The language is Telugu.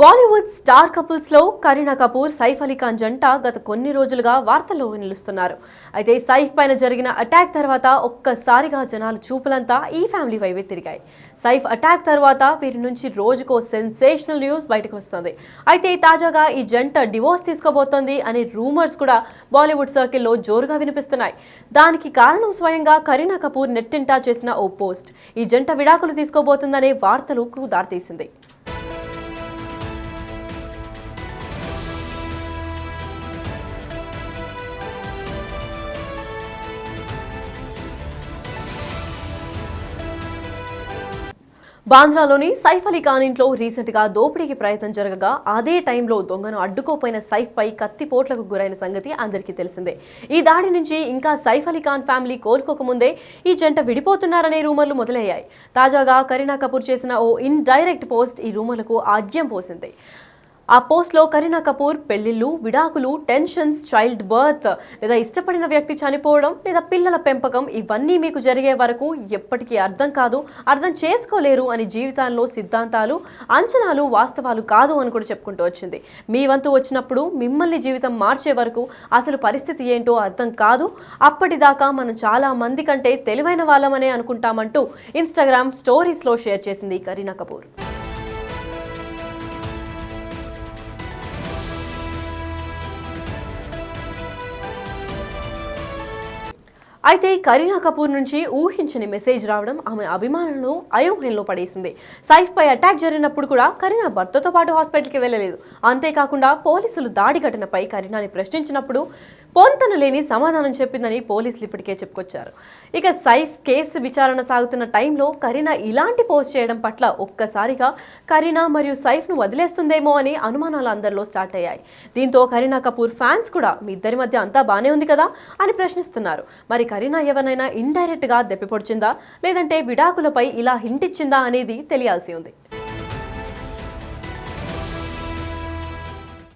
బాలీవుడ్ స్టార్ కపుల్స్ లో కరీనా కపూర్ సైఫ్ అలీ ఖాన్ జంట గత కొన్ని రోజులుగా వార్తల్లో నిలుస్తున్నారు. అయితే సైఫ్ పైన జరిగిన అటాక్ తర్వాత ఒక్కసారిగా జనాల చూపులంతా ఈ ఫ్యామిలీ వైపే తిరిగాయి. సైఫ్ అటాక్ తర్వాత వీరి నుంచి రోజుకో సెన్సేషనల్ న్యూస్ బయటకు వస్తుంది. అయితే తాజాగా ఈ జంట డివోర్స్ తీసుకోబోతోంది అనే రూమర్స్ కూడా బాలీవుడ్ సర్కిల్లో జోరుగా వినిపిస్తున్నాయి. దానికి కారణం స్వయంగా కరీనా కపూర్ నెట్టింటా చేసిన ఓ పోస్ట్ ఈ జంట విడాకులు తీసుకోబోతుందనే వార్తలకు దారితీసింది. బాంద్రాలోని సైఫ్ అలీ ఖాన్ ఇంట్లో రీసెంట్ గా దోపిడీకి ప్రయత్నం జరగగా అదే టైంలో దొంగను అడ్డుకోపోయిన సైఫ్ పై కత్తిపోట్లకు గురైన సంగతి అందరికీ తెలిసిందే. ఈ దాడి నుంచి ఇంకా సైఫ్ అలీ ఖాన్ ఫ్యామిలీ కోలుకోకముందే ఈ జంట విడిపోతున్నారనే రూమర్లు మొదలయ్యాయి. తాజాగా కరీనా కపూర్ చేసిన ఓ ఇండైరెక్ట్ పోస్ట్ ఈ రూమర్లకు ఆజ్యం పోసింది. ఆ పోస్ట్లో కరీనా కపూర్ పెళ్లిళ్ళు, విడాకులు, టెన్షన్స్, చైల్డ్ బర్త్ లేదా ఇష్టపడిన వ్యక్తి చనిపోవడం లేదా పిల్లల పెంపకం ఇవన్నీ మీకు జరిగే వరకు ఎప్పటికీ అర్థం చేసుకోలేరు అని జీవితాల్లో సిద్ధాంతాలు, అంచనాలు వాస్తవాలు కాదు అని కూడా చెప్పుకుంటూ వచ్చింది. మీ వంతు వచ్చినప్పుడు మిమ్మల్ని జీవితం మార్చే వరకు అసలు పరిస్థితి ఏంటో అర్థం కాదు. అప్పటిదాకా మనం చాలా మంది కంటే తెలివైన వాళ్ళమనే అనుకుంటామంటూ ఇన్స్టాగ్రామ్ స్టోరీస్లో షేర్ చేసింది కరీనా కపూర్. అయితే కరీనా కపూర్ నుంచి ఊహించని మెసేజ్ రావడం ఆమె అభిమానులను అయోమయంలో పడేసింది. సైఫ్ పై అటాక్ జరిగినప్పుడు కూడా కరీనా భర్తతో పాటు హాస్పిటల్కి వెళ్ళలేదు. అంతేకాకుండా పోలీసులు దాడి ఘటనపై కరీనాని ప్రశ్నించినప్పుడు పొంతన లేని సమాధానం చెప్పిందని పోలీసులు ఇప్పటికే చెప్పుకొచ్చారు. ఇక సైఫ్ కేసు విచారణ సాగుతున్న టైంలో కరీనా ఇలాంటి పోస్ట్ చేయడం పట్ల ఒక్కసారిగా కరీనా మరియు సైఫ్ను వదిలేస్తుందేమో అని అనుమానాలు అందరిలో స్టార్ట్ అయ్యాయి. దీంతో కరీనా కపూర్ ఫ్యాన్స్ కూడా మీ ఇద్దరి మధ్య అంతా బానే ఉంది కదా అని ప్రశ్నిస్తున్నారు. మరి కరీనా ఎవరినైనా ఇండైరెక్ట్ గా దెప్పిపొడిచిందా లేదంటే విడాకులపై ఇలా హింట్ ఇచ్చిందా అనేది తెలియాల్సి ఉంది.